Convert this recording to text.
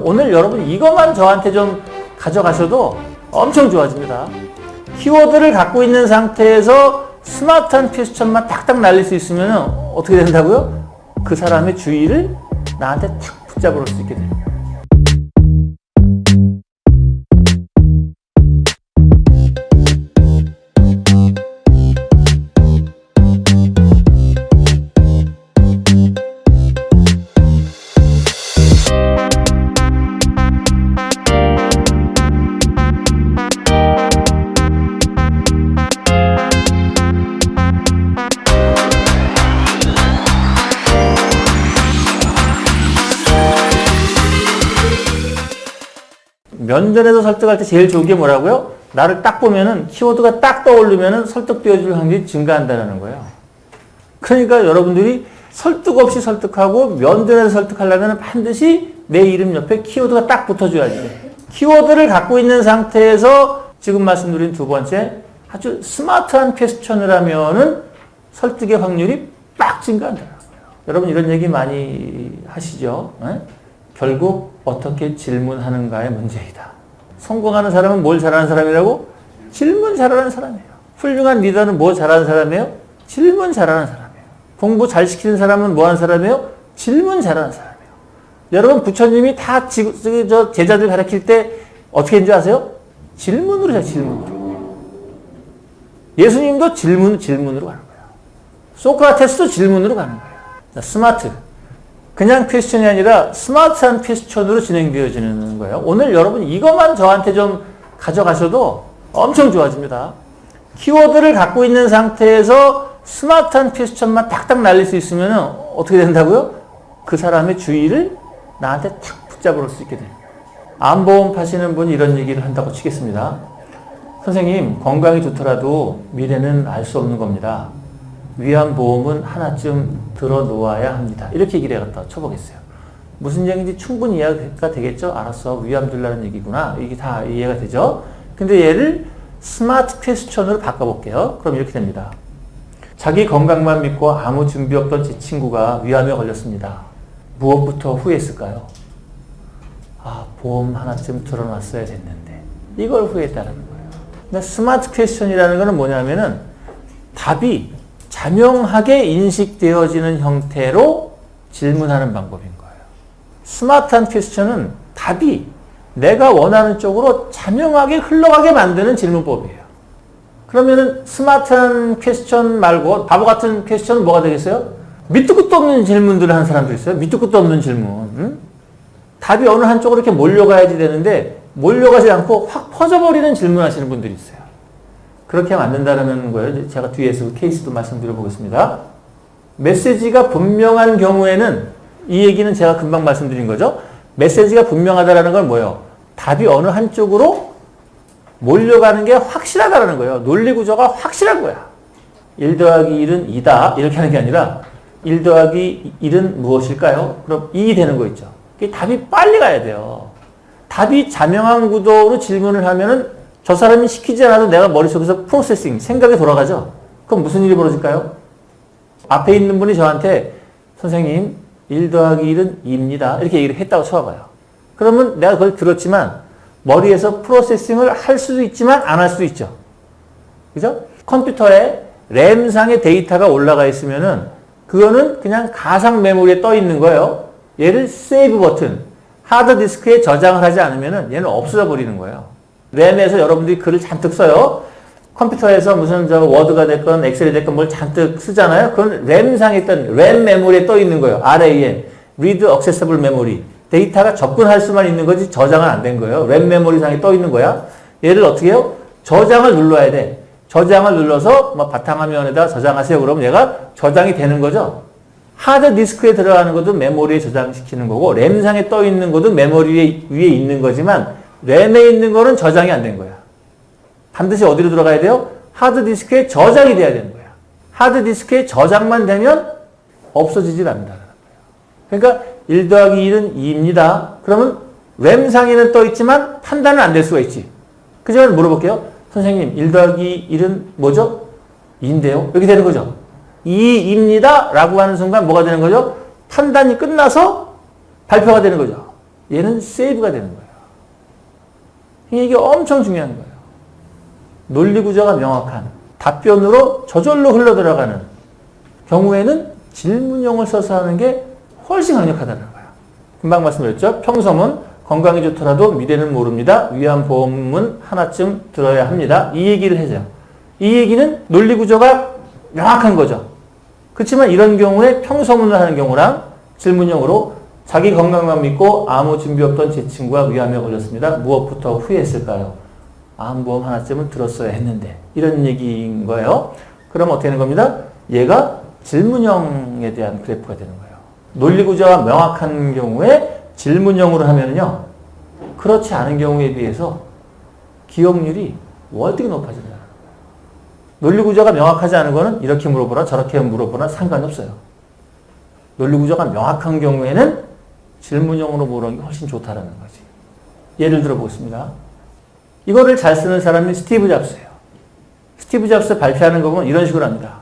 오늘 여러분 이것만 저한테 좀 가져가셔도 엄청 좋아집니다. 키워드를 갖고 있는 상태에서 스마트한 퀘스천만 딱딱 날릴 수 있으면 어떻게 된다고요? 그 사람의 주의를 나한테 탁 붙잡을 수 있게 됩니다. 면전에서 설득할 때 제일 좋은 게 뭐라고요? 나를 딱 보면은 키워드가 딱 떠오르면은 설득되어줄 확률이 증가한다는 거예요. 그러니까 여러분들이 설득 없이 설득하고 면전에서 설득하려면 반드시 내 이름 옆에 키워드가 딱 붙어줘야지. 키워드를 갖고 있는 상태에서 지금 말씀드린 두 번째 아주 스마트한 퀘스천을 하면은 설득의 확률이 빡 증가한다는 거예요. 여러분 이런 얘기 많이 하시죠? 네? 결국 어떻게 질문하는가의 문제이다. 성공하는 사람은 뭘 잘하는 사람이라고? 질문 잘하는 사람이에요. 훌륭한 리더는 뭐 잘하는 사람이에요? 질문 잘하는 사람이에요. 공부 잘 시키는 사람은 뭐 하는 사람이에요? 질문 잘하는 사람이에요. 여러분 부처님이 다 제자들 가르칠 때 어떻게 했는지 아세요? 질문으로 해요. 질문으로. 예수님도 질문으로 가는 거예요. 소크라테스도 질문으로 가는 거예요. 자, 스마트. 그냥 퀘스천이 아니라 스마트한 퀘스천으로 진행되어지는 거예요. 오늘 여러분 이것만 저한테 좀 가져가셔도 엄청 좋아집니다. 키워드를 갖고 있는 상태에서 스마트한 퀘스천만 딱딱 날릴 수 있으면 어떻게 된다고요? 그 사람의 주의를 나한테 탁 붙잡을 수 있게 됩니다. 암보험 파시는 분이 이런 얘기를 한다고 치겠습니다. 선생님, 건강이 좋더라도 미래는 알 수 없는 겁니다. 위암보험은 하나쯤 들어놓아야 합니다. 이렇게 얘기를 해갖다 쳐보겠어요. 무슨 얘기인지 충분히 이해가 되겠죠? 알았어. 위암 들라는 얘기구나. 이게 다 이해가 되죠? 근데 얘를 스마트 퀘스천으로 바꿔볼게요. 그럼 이렇게 됩니다. 자기 건강만 믿고 아무 준비 없던 제 친구가 위암에 걸렸습니다. 무엇부터 후회했을까요? 아, 보험 하나쯤 들어놨어야 됐는데. 이걸 후회했다는 거예요. 근데 스마트 퀘스천이라는 거는 뭐냐면은 답이 자명하게 인식되어지는 형태로 질문하는 방법인 거예요. 스마트한 퀘스천은 답이 내가 원하는 쪽으로 자명하게 흘러가게 만드는 질문법이에요. 그러면은 스마트한 퀘스천 말고 바보 같은 퀘스천은 뭐가 되겠어요? 밑도 끝도 없는 질문들을 하는 사람도 있어요. 밑도 끝도 없는 질문. 응? 답이 어느 한쪽으로 이렇게 몰려가야지 되는데 몰려가지 않고 확 퍼져버리는 질문하시는 분들이 있어요. 그렇게 하면 안 된다는 거예요. 제가 뒤에서 그 케이스도 말씀드려 보겠습니다. 메시지가 분명한 경우에는 이 얘기는 제가 금방 말씀드린 거죠. 메시지가 분명하다는 건 뭐예요? 답이 어느 한쪽으로 몰려가는 게 확실하다는 거예요. 논리 구조가 확실한 거야. 1 더하기 1은 2다. 이렇게 하는 게 아니라 1 더하기 1은 무엇일까요? 그럼 2이 되는 거 있죠. 그게 답이 빨리 가야 돼요. 답이 자명한 구도로 질문을 하면은 저 사람이 시키지 않아도 내가 머릿속에서 프로세싱, 생각이 돌아가죠? 그럼 무슨 일이 벌어질까요? 앞에 있는 분이 저한테 선생님 1 더하기 1은 2입니다. 이렇게 얘기를 했다고 쳐봐요. 그러면 내가 그걸 들었지만 머리에서 프로세싱을 할 수도 있지만 안 할 수도 있죠. 그죠? 컴퓨터에 램상의 데이터가 올라가 있으면은 그거는 그냥 가상 메모리에 떠 있는 거예요. 얘를 세이브 버튼, 하드디스크에 저장을 하지 않으면은 얘는 없어져 버리는 거예요. 램에서 여러분들이 글을 잔뜩 써요. 컴퓨터에서 무슨 워드가 됐건 엑셀이 됐건 뭘 잔뜩 쓰잖아요. 그건 램상에 있던 램 메모리에 떠 있는 거예요. RAM, Read Accessible Memory. 데이터가 접근할 수만 있는 거지 저장은 안 된 거예요. 램 메모리상에 떠 있는 거야. 얘를 어떻게 해요? 저장을 눌러야 돼. 저장을 눌러서 바탕화면에다 저장하세요. 그러면 얘가 저장이 되는 거죠. 하드디스크에 들어가는 것도 메모리에 저장시키는 거고 램상에 떠 있는 것도 메모리 위에 있는 거지만 램에 있는 거는 저장이 안 된 거야. 반드시 어디로 들어가야 돼요? 하드디스크에 저장이 돼야 되는 거야. 하드디스크에 저장만 되면 없어지질 않는다는 거예요. 그러니까 1 더하기 1은 2입니다. 그러면 램상에는 떠 있지만 판단은 안 될 수가 있지. 그 점을 물어볼게요. 선생님 1 더하기 1은 뭐죠? 2인데요. 이렇게 되는 거죠. 2입니다. 라고 하는 순간 뭐가 되는 거죠? 판단이 끝나서 발표가 되는 거죠. 얘는 세이브가 되는 거예요. 이게 엄청 중요한 거예요. 논리 구조가 명확한 답변으로 저절로 흘러들어가는 경우에는 질문형을 써서 하는 게 훨씬 강력하다는 거예요. 금방 말씀드렸죠. 평소문 건강이 좋더라도 미래는 모릅니다. 위안보험은 하나쯤 들어야 합니다. 이 얘기를 해줘요. 이 얘기는 논리 구조가 명확한 거죠. 그렇지만 이런 경우에 평소문을 하는 경우랑 질문형으로 자기 건강만 믿고 아무 준비 없던 제 친구가 위암에 걸렸습니다. 무엇부터 후회했을까요? 암보험 하나쯤은 들었어야 했는데. 이런 얘기인 거예요. 그럼 어떻게 되는 겁니다? 얘가 질문형에 대한 그래프가 되는 거예요. 논리 구조가 명확한 경우에 질문형으로 하면요. 그렇지 않은 경우에 비해서 기억률이 월등히 높아진다. 논리 구조가 명확하지 않은 거는 이렇게 물어보나 저렇게 물어보나 상관이 없어요. 논리 구조가 명확한 경우에는 질문형으로 물어보는 게 훨씬 좋다라는 거지. 예를 들어 보겠습니다. 이거를 잘 쓰는 사람이 스티브 잡스예요. 스티브 잡스 발표하는 거 보면 이런 식으로 합니다.